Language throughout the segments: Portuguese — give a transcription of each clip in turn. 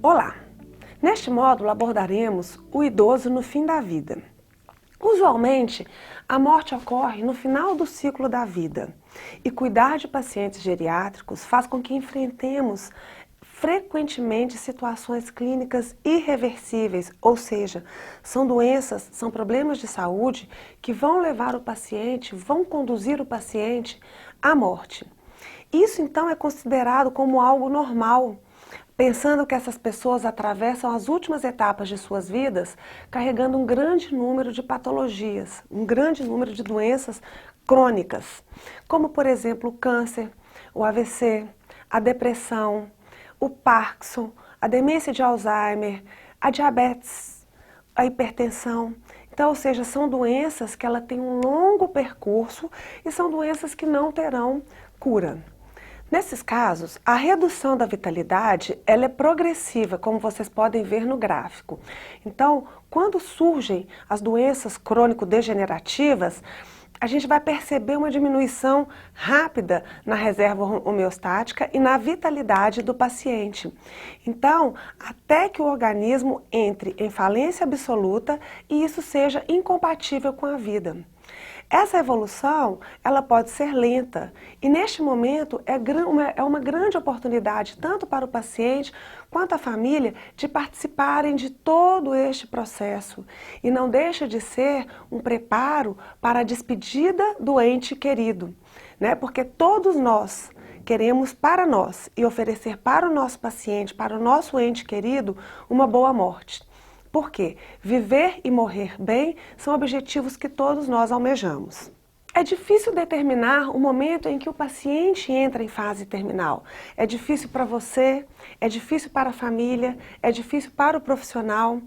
Olá! Neste módulo abordaremos o idoso no fim da vida. Usualmente, a morte ocorre no final do ciclo da vida e cuidar de pacientes geriátricos faz com que enfrentemos frequentemente situações clínicas irreversíveis, ou seja, são doenças, são problemas de saúde que vão levar o paciente, vão conduzir o paciente à morte. Isso então é considerado como algo normal, pensando que essas pessoas atravessam as últimas etapas de suas vidas carregando um grande número de patologias, um grande número de doenças crônicas, como por exemplo o câncer, o AVC, a depressão, o Parkinson, a demência de Alzheimer, a diabetes, a hipertensão. Então, ou seja, são doenças que ela tem um longo percurso e são doenças que não terão cura. Nesses casos, a redução da vitalidade ela é progressiva, como vocês podem ver no gráfico. Então, quando surgem as doenças crônico-degenerativas, a gente vai perceber uma diminuição rápida na reserva homeostática e na vitalidade do paciente. Então, até que o organismo entre em falência absoluta e isso seja incompatível com a vida. Essa evolução, ela pode ser lenta e neste momento é uma grande oportunidade tanto para o paciente quanto a família de participarem de todo este processo e não deixa de ser um preparo para a despedida do ente querido, né? Porque todos nós queremos para nós e oferecer para o nosso paciente, para o nosso ente querido, uma boa morte. Por quê? Viver e morrer bem são objetivos que todos nós almejamos. É difícil determinar o momento em que o paciente entra em fase terminal. É difícil para você, é difícil para a família, é difícil para o profissional,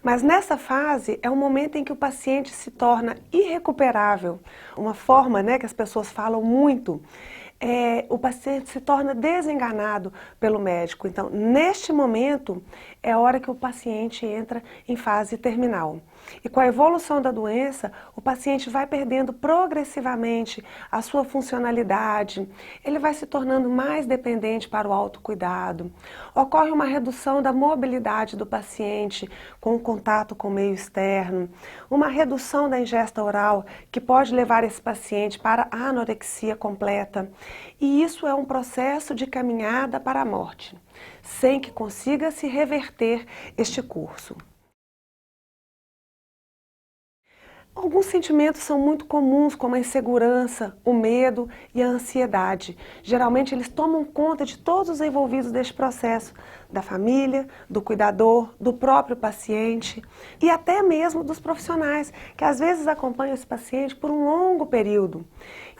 mas nessa fase é um momento em que o paciente se torna irrecuperável. Uma forma, né, que as pessoas falam muito, o paciente se torna desenganado pelo médico. Então, neste momento, é a hora que o paciente entra em fase terminal. E com a evolução da doença, o paciente vai perdendo progressivamente a sua funcionalidade, ele vai se tornando mais dependente para o autocuidado. Ocorre uma redução da mobilidade do paciente com o contato com o meio externo, uma redução da ingesta oral que pode levar esse paciente para a anorexia completa. E isso é um processo de caminhada para a morte, sem que consiga se reverter este curso. Alguns sentimentos são muito comuns, como a insegurança, o medo e a ansiedade. Geralmente eles tomam conta de todos os envolvidos deste processo, da família, do cuidador, do próprio paciente e até mesmo dos profissionais, que às vezes acompanham esse paciente por um longo período.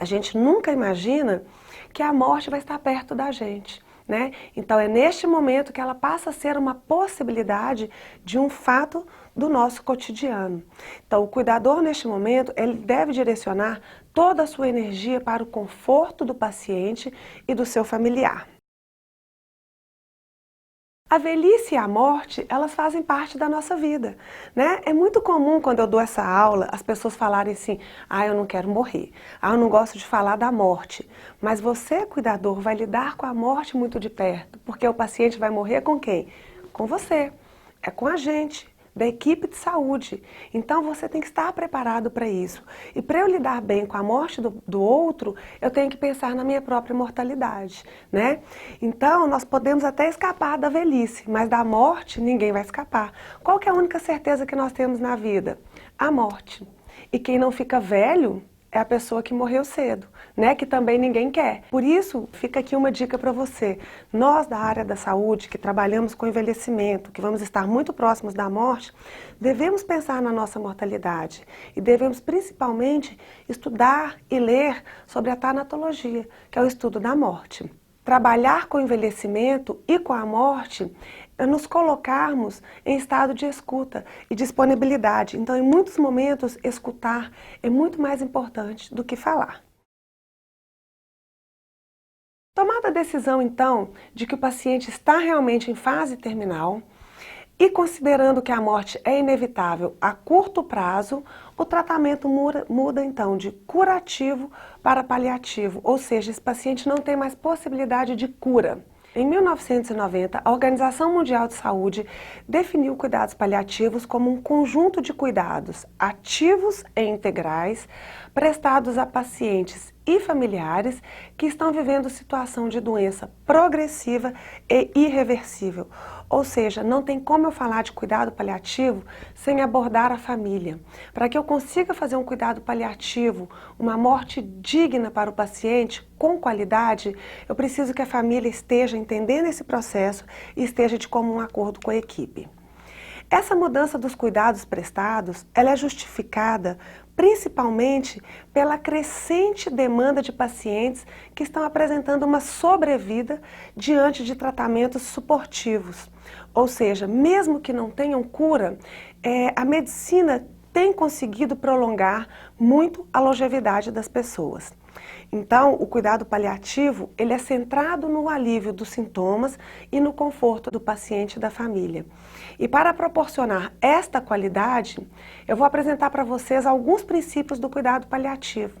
A gente nunca imagina que a morte vai estar perto da gente, né? Então é neste momento que ela passa a ser uma possibilidade de um fato do nosso cotidiano. Então o cuidador neste momento, ele deve direcionar toda a sua energia para o conforto do paciente e do seu familiar. A velhice e a morte, elas fazem parte da nossa vida, né? É muito comum quando eu dou essa aula, as pessoas falarem assim, eu não quero morrer, eu não gosto de falar da morte. Mas você, cuidador, vai lidar com a morte muito de perto, porque o paciente vai morrer com quem? Com você, é com a gente, da equipe de saúde. Então você tem que estar preparado para isso. E para eu lidar bem com a morte do outro, eu tenho que pensar na minha própria mortalidade, né? Então nós podemos até escapar da velhice, mas da morte ninguém vai escapar. Qual que é a única certeza que nós temos na vida? A morte. E quem não fica velho é a pessoa que morreu cedo, né? Que também ninguém quer. Por isso, fica aqui uma dica para você. Nós da área da saúde, que trabalhamos com envelhecimento, que vamos estar muito próximos da morte, devemos pensar na nossa mortalidade e devemos principalmente estudar e ler sobre a tanatologia, que é o estudo da morte. Trabalhar com o envelhecimento e com a morte é nos colocarmos em estado de escuta e disponibilidade. Então, em muitos momentos, escutar é muito mais importante do que falar. Tomada a decisão, então, de que o paciente está realmente em fase terminal e considerando que a morte é inevitável a curto prazo, o tratamento muda então de curativo para paliativo, ou seja, esse paciente não tem mais possibilidade de cura. Em 1990, a Organização Mundial de Saúde definiu cuidados paliativos como um conjunto de cuidados ativos e integrais prestados a pacientes e familiares que estão vivendo situação de doença progressiva e irreversível. Ou seja, não tem como eu falar de cuidado paliativo sem abordar a família. Para que eu consiga fazer um cuidado paliativo, uma morte digna para o paciente, com qualidade, eu preciso que a família esteja entendendo esse processo e esteja de comum acordo com a equipe. Essa mudança dos cuidados prestados, ela é justificada principalmente pela crescente demanda de pacientes que estão apresentando uma sobrevida diante de tratamentos suportivos. Ou seja, mesmo que não tenham cura, a medicina tem conseguido prolongar muito a longevidade das pessoas. Então, o cuidado paliativo, ele é centrado no alívio dos sintomas e no conforto do paciente e da família. E para proporcionar esta qualidade, eu vou apresentar para vocês alguns princípios do cuidado paliativo.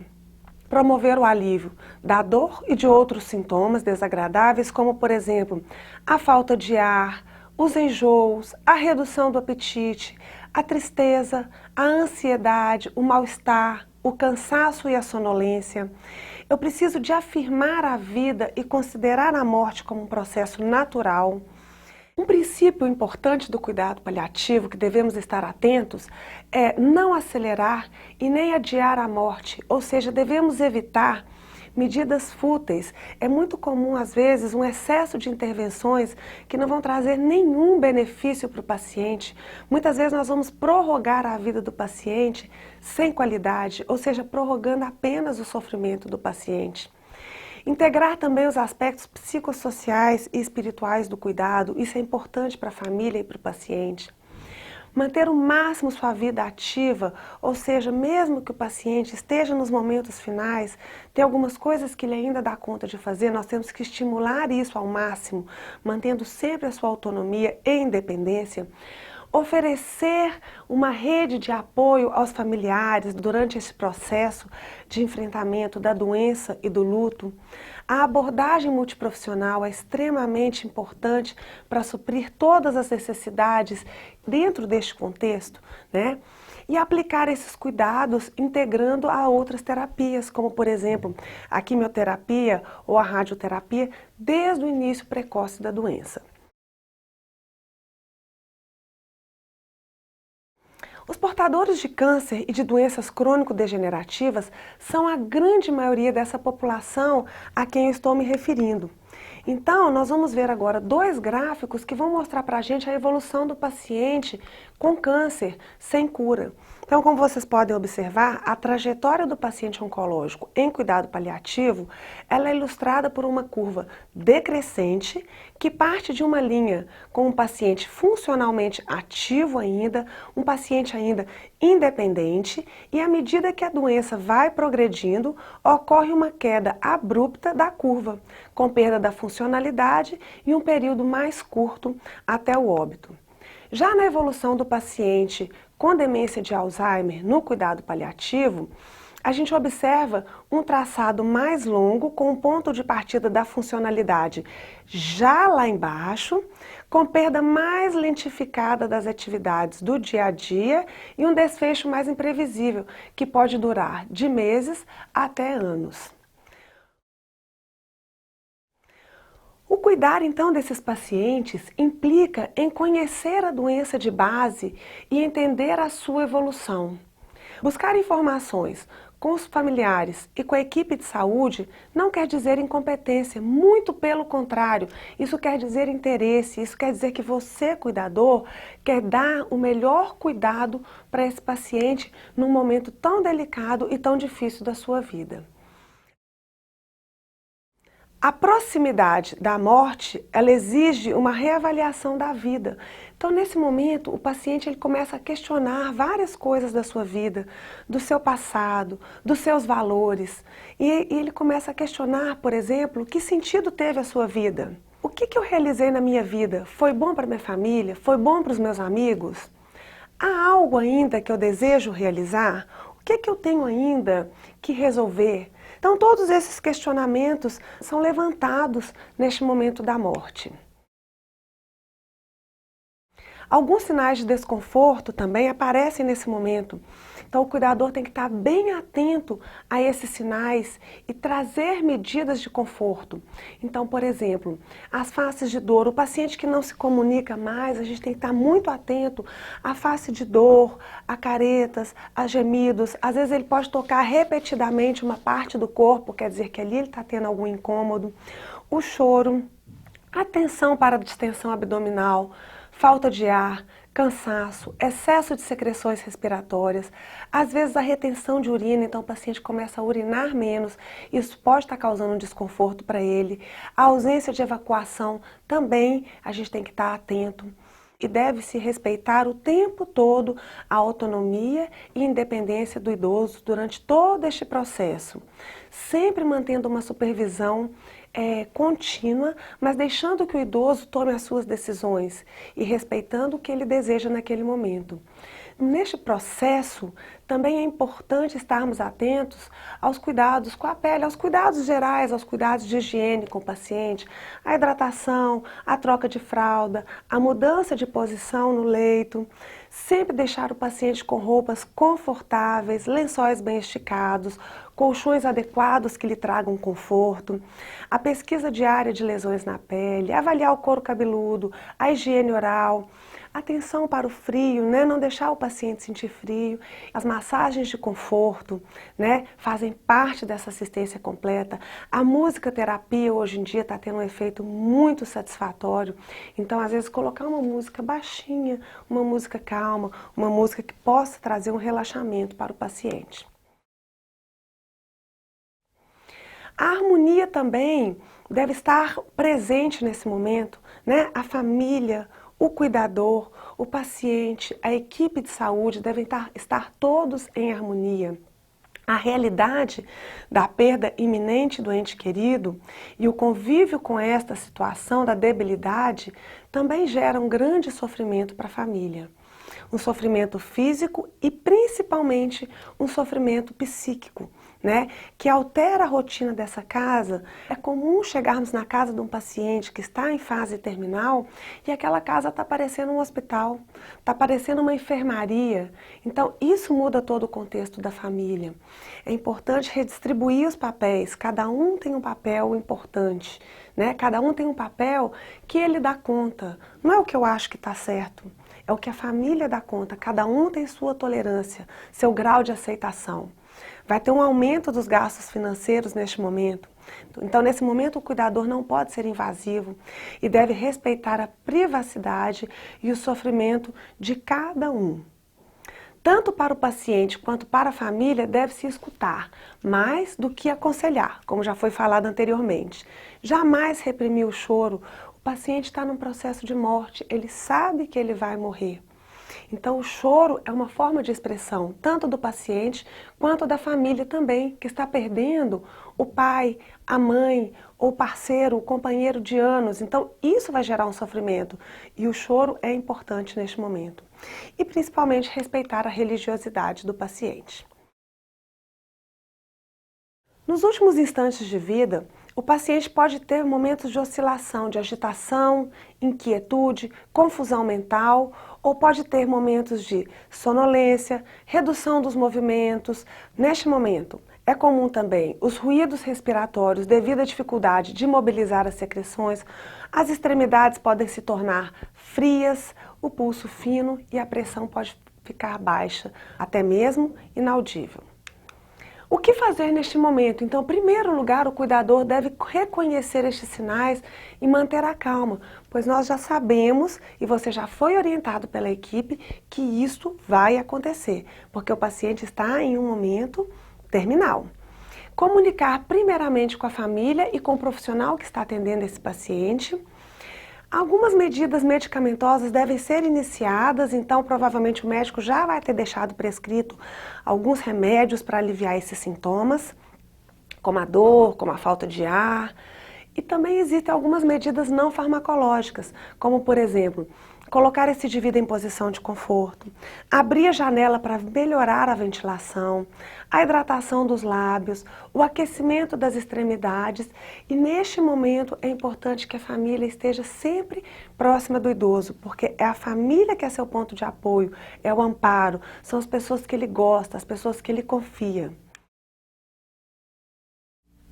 Promover o alívio da dor e de outros sintomas desagradáveis, como, por exemplo, a falta de ar, os enjoos, a redução do apetite, a tristeza, a ansiedade, o mal-estar, o cansaço e a sonolência. Eu preciso de afirmar a vida e considerar a morte como um processo natural. Um princípio importante do cuidado paliativo que devemos estar atentos é não acelerar e nem adiar a morte, ou seja, devemos evitar medidas fúteis. É muito comum, às vezes, um excesso de intervenções que não vão trazer nenhum benefício para o paciente. Muitas vezes nós vamos prorrogar a vida do paciente sem qualidade, ou seja, prorrogando apenas o sofrimento do paciente. Integrar também os aspectos psicossociais e espirituais do cuidado, isso é importante para a família e para o paciente. Manter o máximo sua vida ativa, ou seja, mesmo que o paciente esteja nos momentos finais, tem algumas coisas que ele ainda dá conta de fazer, nós temos que estimular isso ao máximo, mantendo sempre a sua autonomia e independência. Oferecer uma rede de apoio aos familiares durante esse processo de enfrentamento da doença e do luto. A abordagem multiprofissional é extremamente importante para suprir todas as necessidades dentro deste contexto, né? E aplicar esses cuidados integrando a outras terapias, como por exemplo, a quimioterapia ou a radioterapia, desde o início precoce da doença. Os portadores de câncer e de doenças crônico-degenerativas são a grande maioria dessa população a quem eu estou me referindo. Então, nós vamos ver agora dois gráficos que vão mostrar para a gente a evolução do paciente com câncer sem cura. Então, como vocês podem observar, a trajetória do paciente oncológico em cuidado paliativo, ela é ilustrada por uma curva decrescente que parte de uma linha com um paciente funcionalmente ativo ainda, um paciente ainda independente, e à medida que a doença vai progredindo, ocorre uma queda abrupta da curva, com perda da funcionalidade e um período mais curto até o óbito. Já na evolução do paciente com demência de Alzheimer no cuidado paliativo, a gente observa um traçado mais longo com um ponto de partida da funcionalidade já lá embaixo, com perda mais lentificada das atividades do dia a dia e um desfecho mais imprevisível, que pode durar de meses até anos. O cuidar, então, desses pacientes implica em conhecer a doença de base e entender a sua evolução. Buscar informações com os familiares e com a equipe de saúde não quer dizer incompetência, muito pelo contrário, isso quer dizer interesse, isso quer dizer que você, cuidador, quer dar o melhor cuidado para esse paciente num momento tão delicado e tão difícil da sua vida. A proximidade da morte, ela exige uma reavaliação da vida. Então, nesse momento, o paciente ele começa a questionar várias coisas da sua vida, do seu passado, dos seus valores. E ele começa a questionar, por exemplo, que sentido teve a sua vida? O que eu realizei na minha vida? Foi bom para minha família? Foi bom para os meus amigos? Há algo ainda que eu desejo realizar? O que eu tenho ainda que resolver? Então, todos esses questionamentos são levantados neste momento da morte. Alguns sinais de desconforto também aparecem nesse momento. Então, o cuidador tem que estar bem atento a esses sinais e trazer medidas de conforto. Então, por exemplo, as faces de dor. O paciente que não se comunica mais, a gente tem que estar muito atento à face de dor, a caretas, a gemidos. Às vezes ele pode tocar repetidamente uma parte do corpo, quer dizer que ali ele está tendo algum incômodo. O choro, a tensão para a distensão abdominal, falta de ar, cansaço, excesso de secreções respiratórias, às vezes a retenção de urina, então o paciente começa a urinar menos, isso pode estar causando um desconforto para ele. A ausência de evacuação também a gente tem que estar atento. E deve-se respeitar o tempo todo a autonomia e independência do idoso durante todo este processo, sempre mantendo uma supervisão contínua, mas deixando que o idoso tome as suas decisões e respeitando o que ele deseja naquele momento. Neste processo, também é importante estarmos atentos aos cuidados com a pele, aos cuidados gerais, aos cuidados de higiene com o paciente, a hidratação, a troca de fralda, a mudança de posição no leito, sempre deixar o paciente com roupas confortáveis, lençóis bem esticados, colchões adequados que lhe tragam conforto, a pesquisa diária de lesões na pele, avaliar o couro cabeludo, a higiene oral, atenção para o frio, né? Não deixar o paciente sentir frio. As massagens de conforto, né? Fazem parte dessa assistência completa. A musicoterapia hoje em dia está tendo um efeito muito satisfatório. Então, às vezes, colocar uma música baixinha, uma música calma, uma música que possa trazer um relaxamento para o paciente. A harmonia também deve estar presente nesse momento, né? A família, o cuidador, o paciente, a equipe de saúde devem estar todos em harmonia. A realidade da perda iminente do ente querido e o convívio com esta situação da debilidade também gera um grande sofrimento para a família. Um sofrimento físico e principalmente um sofrimento psíquico, né? Que altera a rotina dessa casa. É comum chegarmos na casa de um paciente que está em fase terminal e aquela casa está parecendo um hospital, está parecendo uma enfermaria. Então isso muda todo o contexto da família. É importante redistribuir os papéis, cada um tem um papel importante, né? Cada um tem um papel que ele dá conta. Não é o que eu acho que está certo. É o que a família dá conta, cada um tem sua tolerância, seu grau de aceitação. Vai ter um aumento dos gastos financeiros neste momento. Então, nesse momento, o cuidador não pode ser invasivo e deve respeitar a privacidade e o sofrimento de cada um. Tanto para o paciente quanto para a família deve-se escutar, mais do que aconselhar, como já foi falado anteriormente. Jamais reprimir o choro. O paciente está num processo de morte, ele sabe que ele vai morrer. Então o choro é uma forma de expressão, tanto do paciente quanto da família também, que está perdendo o pai, a mãe, o parceiro, o companheiro de anos. Então isso vai gerar um sofrimento e o choro é importante neste momento. E principalmente respeitar a religiosidade do paciente. Nos últimos instantes de vida, o paciente pode ter momentos de oscilação, de agitação, inquietude, confusão mental, ou pode ter momentos de sonolência, redução dos movimentos. Neste momento, é comum também os ruídos respiratórios devido à dificuldade de mobilizar as secreções, as extremidades podem se tornar frias, o pulso fino e a pressão pode ficar baixa, até mesmo inaudível. O que fazer neste momento? Então, em primeiro lugar, o cuidador deve reconhecer estes sinais e manter a calma, pois nós já sabemos, e você já foi orientado pela equipe, que isso vai acontecer, porque o paciente está em um momento terminal. Comunicar primeiramente com a família e com o profissional que está atendendo esse paciente. Algumas medidas medicamentosas devem ser iniciadas, então provavelmente o médico já vai ter deixado prescrito alguns remédios para aliviar esses sintomas, como a dor, como a falta de ar. E também existem algumas medidas não farmacológicas, como por exemplo, colocar esse indivíduo em posição de conforto, abrir a janela para melhorar a ventilação, a hidratação dos lábios, o aquecimento das extremidades, e neste momento é importante que a família esteja sempre próxima do idoso, porque é a família que é seu ponto de apoio, é o amparo, são as pessoas que ele gosta, as pessoas que ele confia.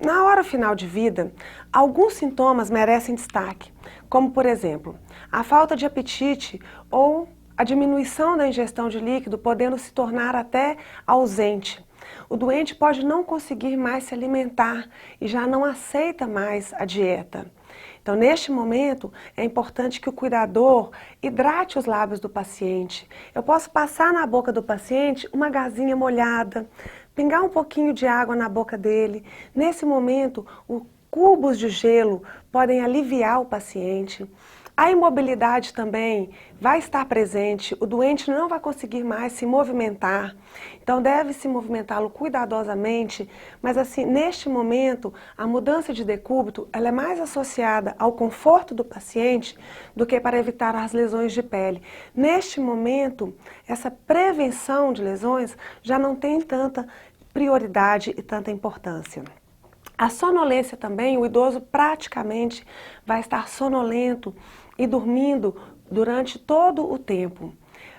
Na hora final de vida, alguns sintomas merecem destaque, como por exemplo, a falta de apetite ou a diminuição da ingestão de líquido, podendo se tornar até ausente. O doente pode não conseguir mais se alimentar e já não aceita mais a dieta. Então, neste momento, é importante que o cuidador hidrate os lábios do paciente. Eu posso passar na boca do paciente uma gazinha molhada, pingar um pouquinho de água na boca dele. Nesse momento, os cubos de gelo podem aliviar o paciente. A imobilidade também vai estar presente, o doente não vai conseguir mais se movimentar, então deve se movimentá-lo cuidadosamente, mas assim, neste momento, a mudança de decúbito, ela é mais associada ao conforto do paciente do que para evitar as lesões de pele. Neste momento, essa prevenção de lesões já não tem tanta prioridade e tanta importância. A sonolência também, o idoso praticamente vai estar sonolento e dormindo durante todo o tempo.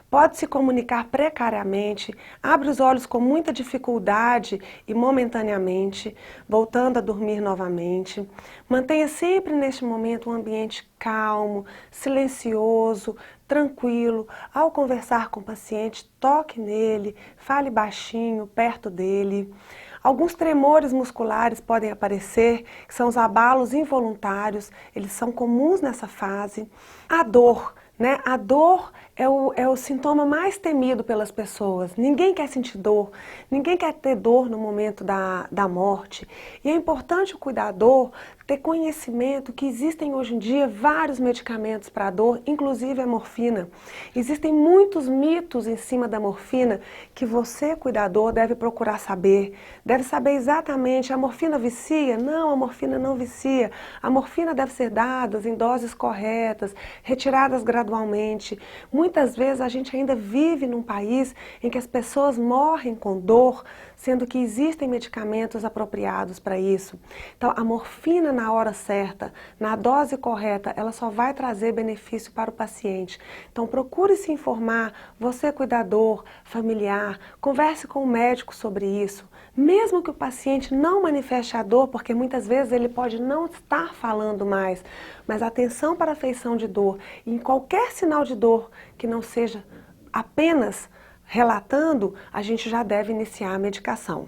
Pode se comunicar precariamente, abre os olhos com muita dificuldade e momentaneamente, voltando a dormir novamente. Mantenha sempre neste momento um ambiente calmo, silencioso, tranquilo. Ao conversar com o paciente, toque nele, fale baixinho, perto dele. Alguns tremores musculares podem aparecer, que são os abalos involuntários, eles são comuns nessa fase. A dor, né? A dor é o sintoma mais temido pelas pessoas. Ninguém quer sentir dor, ninguém quer ter dor no momento da morte. E é importante o cuidador ter conhecimento que existem hoje em dia vários medicamentos para a dor, inclusive a morfina. Existem muitos mitos em cima da morfina que você, cuidador, deve procurar saber. Deve saber exatamente, a morfina vicia? Não, a morfina não vicia. A morfina deve ser dada em doses corretas, retiradas gradualmente. Muitas vezes a gente ainda vive num país em que as pessoas morrem com dor, sendo que existem medicamentos apropriados para isso. Então, a morfina na hora certa, na dose correta, ela só vai trazer benefício para o paciente. Então, procure se informar, você cuidador, familiar, converse com o médico sobre isso. Mesmo que o paciente não manifeste a dor, porque muitas vezes ele pode não estar falando mais, mas atenção para a afeição de dor, e em qualquer sinal de dor que não seja apenas relatando, a gente já deve iniciar a medicação.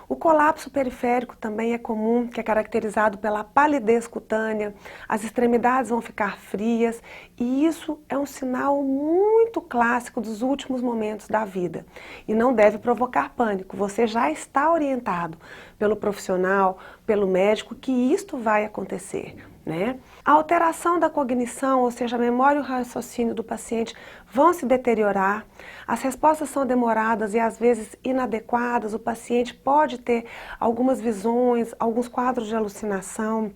O colapso periférico também é comum, que é caracterizado pela palidez cutânea, as extremidades vão ficar frias, e isso é um sinal muito clássico dos últimos momentos da vida. E não deve provocar pânico, você já está orientado pelo profissional, pelo médico, que isto vai acontecer. Né? A alteração da cognição, ou seja, a memória e o raciocínio do paciente vão se deteriorar, as respostas são demoradas e às vezes inadequadas, o paciente pode ter algumas visões, alguns quadros de alucinação.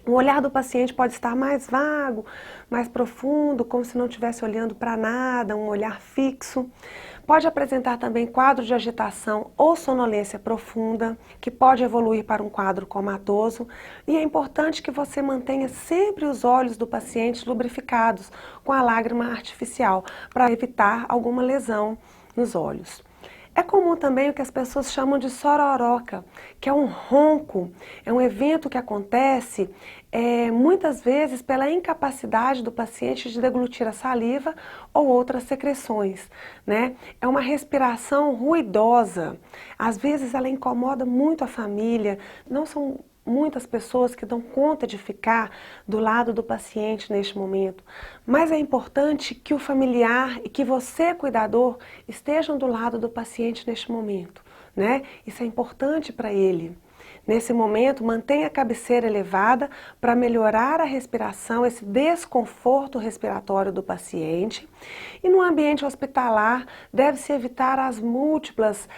O olhar do paciente pode estar mais vago, mais profundo, como se não estivesse olhando para nada, um olhar fixo. Pode apresentar também quadro de agitação ou sonolência profunda, que pode evoluir para um quadro comatoso. E é importante que você mantenha sempre os olhos do paciente lubrificados com a lágrima artificial, para evitar alguma lesão nos olhos. É comum também o que as pessoas chamam de sororoca, que é um ronco, é um evento que acontece muitas vezes pela incapacidade do paciente de deglutir a saliva ou outras secreções, né? É uma respiração ruidosa, às vezes ela incomoda muito a família, não são muitas pessoas que dão conta de ficar do lado do paciente neste momento, mas é importante que o familiar e que você, cuidador, estejam do lado do paciente neste momento, né? Isso é importante para ele. Nesse momento, mantenha a cabeceira elevada para melhorar a respiração, esse desconforto respiratório do paciente. E no ambiente hospitalar, deve-se evitar as múltiplas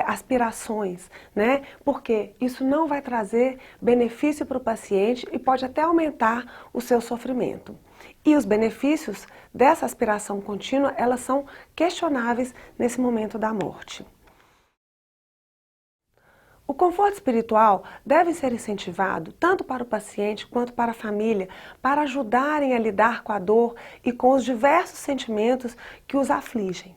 aspirações, né? Porque isso não vai trazer benefício para o paciente e pode até aumentar o seu sofrimento. E os benefícios dessa aspiração contínua, elas são questionáveis nesse momento da morte. O conforto espiritual deve ser incentivado tanto para o paciente quanto para a família, para ajudarem a lidar com a dor e com os diversos sentimentos que os afligem.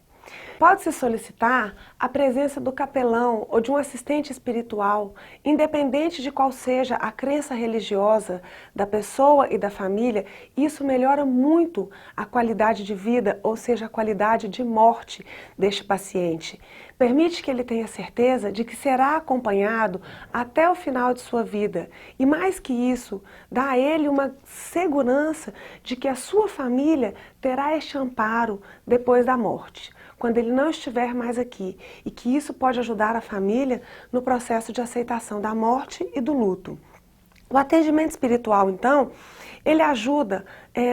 Pode-se solicitar a presença do capelão ou de um assistente espiritual, independente de qual seja a crença religiosa da pessoa e da família. Isso melhora muito a qualidade de vida, ou seja, a qualidade de morte deste paciente. Permite que ele tenha certeza de que será acompanhado até o final de sua vida. E mais que isso, dá a ele uma segurança de que a sua família terá este amparo depois da morte, quando ele não estiver mais aqui, e que isso pode ajudar a família no processo de aceitação da morte e do luto. O atendimento espiritual, então, ele ajuda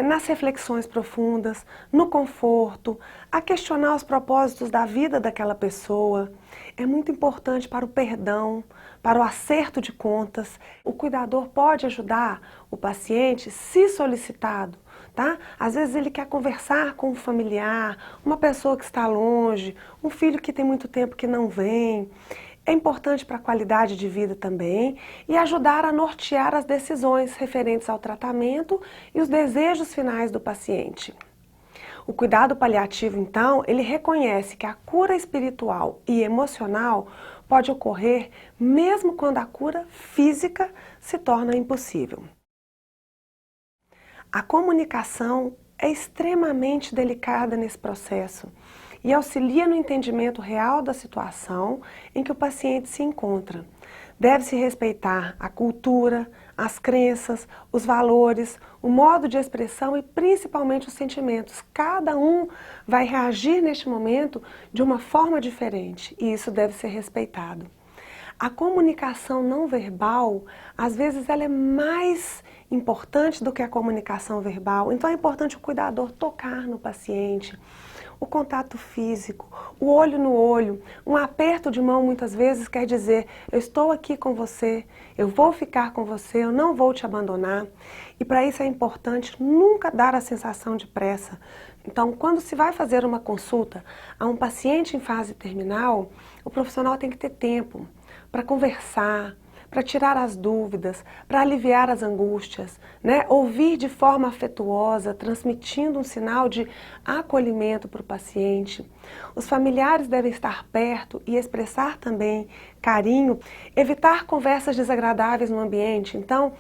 nas reflexões profundas, no conforto, a questionar os propósitos da vida daquela pessoa. É muito importante para o perdão, para o acerto de contas. O cuidador pode ajudar o paciente se solicitado, tá? Às vezes ele quer conversar com um familiar, uma pessoa que está longe, um filho que tem muito tempo que não vem. É importante para a qualidade de vida também e ajudar a nortear as decisões referentes ao tratamento e os desejos finais do paciente. O cuidado paliativo, então, ele reconhece que a cura espiritual e emocional pode ocorrer mesmo quando a cura física se torna impossível. A comunicação é extremamente delicada nesse processo e auxilia no entendimento real da situação em que o paciente se encontra. Deve-se respeitar a cultura, as crenças, os valores, o modo de expressão e principalmente os sentimentos. Cada um vai reagir neste momento de uma forma diferente e isso deve ser respeitado. A comunicação não verbal, às vezes, ela é mais importante do que a comunicação verbal. Então é importante o cuidador tocar no paciente, o contato físico, o olho no olho, um aperto de mão muitas vezes quer dizer, eu estou aqui com você, eu vou ficar com você, eu não vou te abandonar. E para isso é importante nunca dar a sensação de pressa. Então, quando se vai fazer uma consulta a um paciente em fase terminal, o profissional tem que ter tempo para conversar, para tirar as dúvidas, para aliviar as angústias, né? Ouvir de forma afetuosa, transmitindo um sinal de acolhimento para o paciente. Os familiares devem estar perto e expressar também carinho, evitar conversas desagradáveis no ambiente. Então,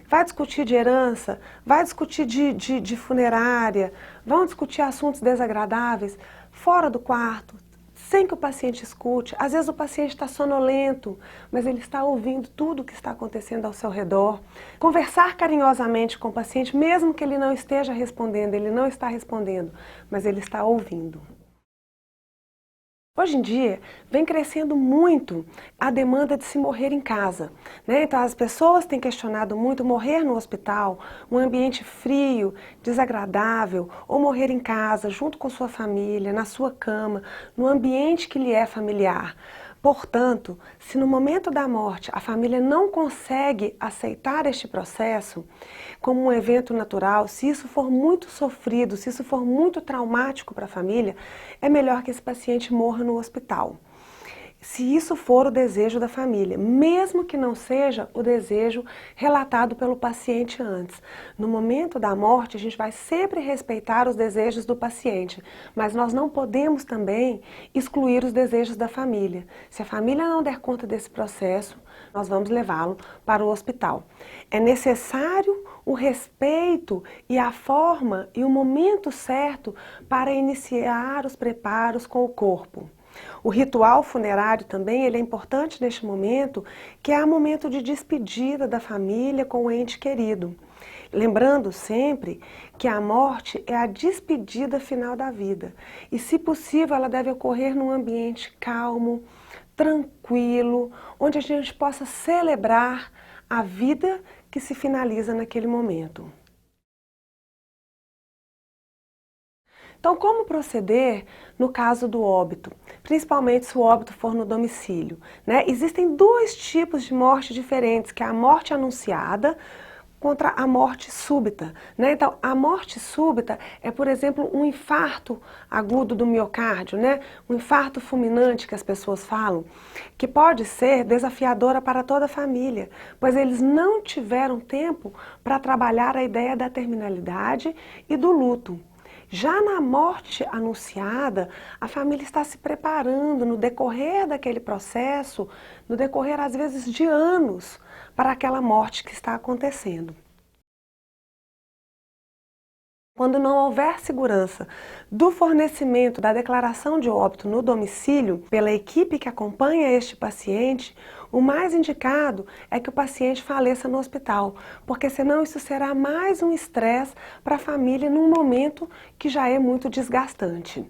vai discutir de herança, vai discutir de funerária, vão discutir assuntos desagradáveis fora do quarto, sem que o paciente escute. Às vezes o paciente está sonolento, mas ele está ouvindo tudo o que está acontecendo ao seu redor. Conversar carinhosamente com o paciente, mesmo que ele não esteja respondendo, ele não está respondendo, mas ele está ouvindo. Hoje em dia, vem crescendo muito a demanda de se morrer em casa, né? Então as pessoas têm questionado muito morrer no hospital, um ambiente frio, desagradável, ou morrer em casa, junto com sua família, na sua cama, no ambiente que lhe é familiar. Portanto, se no momento da morte a família não consegue aceitar este processo como um evento natural, se isso for muito sofrido, se isso for muito traumático para a família, é melhor que esse paciente morra no hospital. Se isso for o desejo da família, mesmo que não seja o desejo relatado pelo paciente antes. No momento da morte, a gente vai sempre respeitar os desejos do paciente, mas nós não podemos também excluir os desejos da família. Se a família não der conta desse processo, nós vamos levá-lo para o hospital. É necessário o respeito e a forma e o momento certo para iniciar os preparos com o corpo. O ritual funerário também ele é importante neste momento, que é o momento de despedida da família com o ente querido. Lembrando sempre que a morte é a despedida final da vida e, se possível, ela deve ocorrer num ambiente calmo, tranquilo, onde a gente possa celebrar a vida que se finaliza naquele momento. Então, como proceder no caso do óbito, principalmente se o óbito for no domicílio, né? Existem dois tipos de morte diferentes, que é a morte anunciada contra a morte súbita, né? Então, a morte súbita é, por exemplo, um infarto agudo do miocárdio, né? Um infarto fulminante que as pessoas falam, que pode ser desafiadora para toda a família, pois eles não tiveram tempo para trabalhar a ideia da terminalidade e do luto. Já na morte anunciada, a família está se preparando no decorrer daquele processo, no decorrer às vezes de anos, para aquela morte que está acontecendo. Quando não houver segurança do fornecimento da declaração de óbito no domicílio pela equipe que acompanha este paciente, o mais indicado é que o paciente faleça no hospital, porque senão isso será mais um estresse para a família num momento que já é muito desgastante.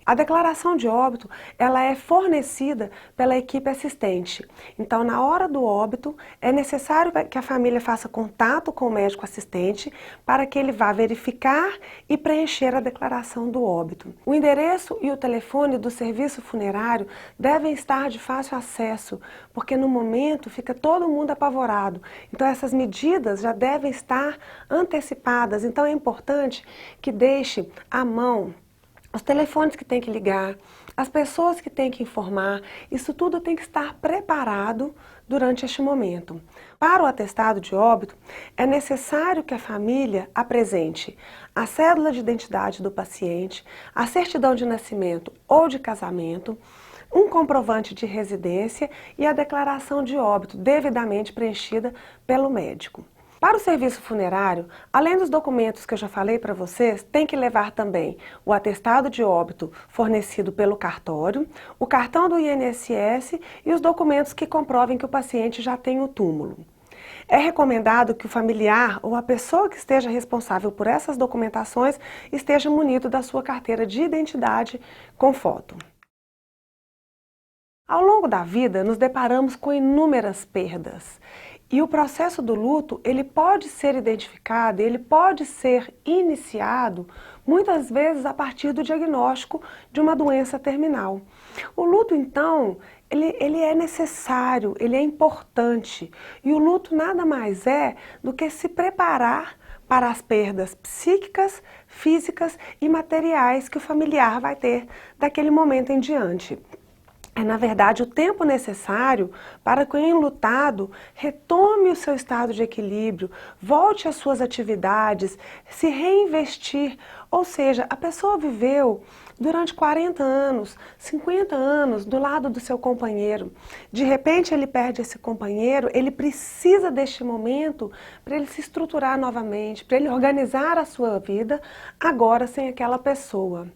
A declaração de óbito, ela é fornecida pela equipe assistente. Então, na hora do óbito, é necessário que a família faça contato com o médico assistente para que ele vá verificar e preencher a declaração do óbito. O endereço e o telefone do serviço funerário devem estar de fácil acesso, porque no momento fica todo mundo apavorado. Então, essas medidas já devem estar antecipadas. Então, é importante que deixe à mão os telefones que tem que ligar, as pessoas que tem que informar, isso tudo tem que estar preparado durante este momento. Para o atestado de óbito, é necessário que a família apresente a cédula de identidade do paciente, a certidão de nascimento ou de casamento, um comprovante de residência e a declaração de óbito devidamente preenchida pelo médico. Para o serviço funerário, além dos documentos que eu já falei para vocês, tem que levar também o atestado de óbito fornecido pelo cartório, o cartão do INSS e os documentos que comprovem que o paciente já tem o túmulo. É recomendado que o familiar ou a pessoa que esteja responsável por essas documentações esteja munido da sua carteira de identidade com foto. Ao longo da vida, nos deparamos com inúmeras perdas. E o processo do luto, ele pode ser identificado, ele pode ser iniciado, muitas vezes a partir do diagnóstico de uma doença terminal. O luto, então, ele é necessário, ele é importante. E o luto nada mais é do que se preparar para as perdas psíquicas, físicas e materiais que o familiar vai ter daquele momento em diante. É, na verdade, o tempo necessário para que o enlutado retome o seu estado de equilíbrio, volte às suas atividades, se reinvestir. Ou seja, a pessoa viveu durante 40 anos, 50 anos do lado do seu companheiro. De repente ele perde esse companheiro, ele precisa deste momento para ele se estruturar novamente, para ele organizar a sua vida agora sem aquela pessoa.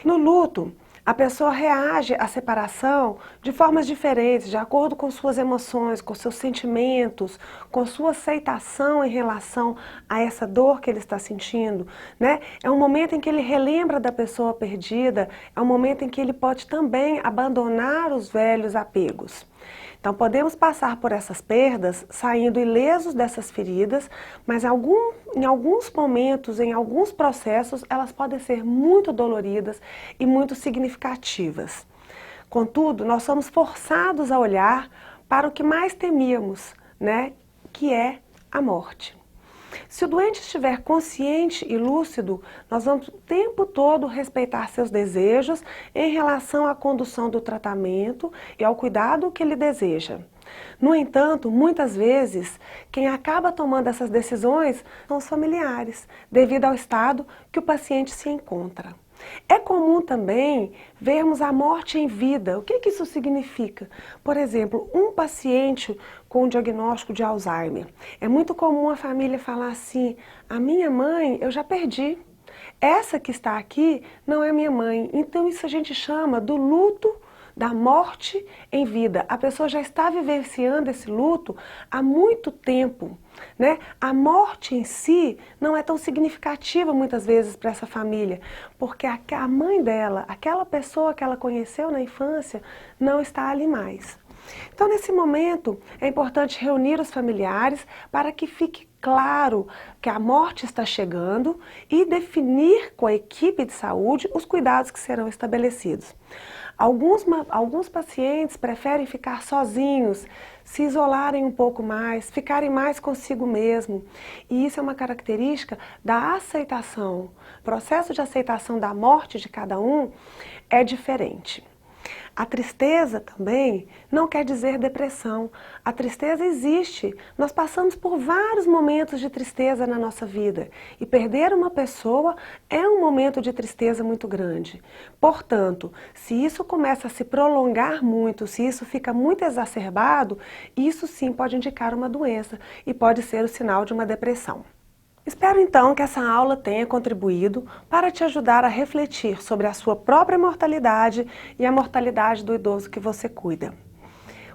No luto, a pessoa reage à separação de formas diferentes, de acordo com suas emoções, com seus sentimentos, com sua aceitação em relação a essa dor que ele está sentindo, né? É um momento em que ele relembra da pessoa perdida, é um momento em que ele pode também abandonar os velhos apegos. Então, podemos passar por essas perdas saindo ilesos dessas feridas, mas em alguns momentos, em alguns processos, elas podem ser muito doloridas e muito significativas. Contudo, nós somos forçados a olhar para o que mais temíamos, né? Que é a morte. Se o doente estiver consciente e lúcido, nós vamos o tempo todo respeitar seus desejos em relação à condução do tratamento e ao cuidado que ele deseja. No entanto, muitas vezes, quem acaba tomando essas decisões são os familiares, devido ao estado que o paciente se encontra. É comum também vermos a morte em vida. O que isso significa? Por exemplo, um paciente com diagnóstico de Alzheimer. É muito comum a família falar assim: a minha mãe eu já perdi. Essa que está aqui não é minha mãe. Então isso a gente chama do luto da morte em vida. A pessoa já está vivenciando esse luto há muito tempo, né? A morte em si não é tão significativa muitas vezes para essa família, porque a mãe dela, aquela pessoa que ela conheceu na infância, não está ali mais. Então, nesse momento, é importante reunir os familiares para que fique claro que a morte está chegando e definir com a equipe de saúde os cuidados que serão estabelecidos. Alguns pacientes preferem ficar sozinhos, se isolarem um pouco mais, ficarem mais consigo mesmo. E isso é uma característica da aceitação. O processo de aceitação da morte de cada um é diferente. A tristeza também não quer dizer depressão. A tristeza existe. Nós passamos por vários momentos de tristeza na nossa vida. E perder uma pessoa é um momento de tristeza muito grande. Portanto, se isso começa a se prolongar muito, se isso fica muito exacerbado, isso sim pode indicar uma doença e pode ser o sinal de uma depressão. Espero então que essa aula tenha contribuído para te ajudar a refletir sobre a sua própria mortalidade e a mortalidade do idoso que você cuida.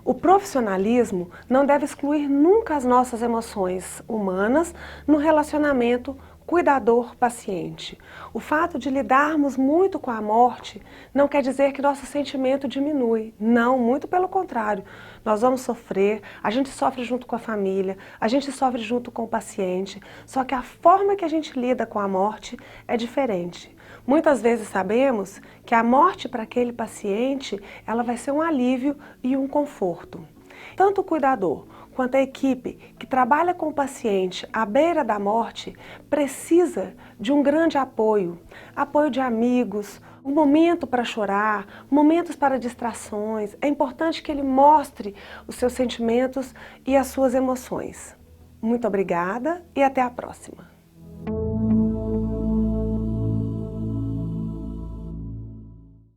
O profissionalismo não deve excluir nunca as nossas emoções humanas no relacionamento cuidador-paciente. O fato de lidarmos muito com a morte não quer dizer que nosso sentimento diminui. Não, muito pelo contrário. Nós vamos sofrer, a gente sofre junto com a família, a gente sofre junto com o paciente, só que a forma que a gente lida com a morte é diferente. Muitas vezes sabemos que a morte para aquele paciente, ela vai ser um alívio e um conforto. Tanto o cuidador quanto a equipe que trabalha com o paciente à beira da morte precisa de um grande apoio, apoio de amigos, um momento para chorar, momentos para distrações. É importante que ele mostre os seus sentimentos e as suas emoções. Muito obrigada e até a próxima.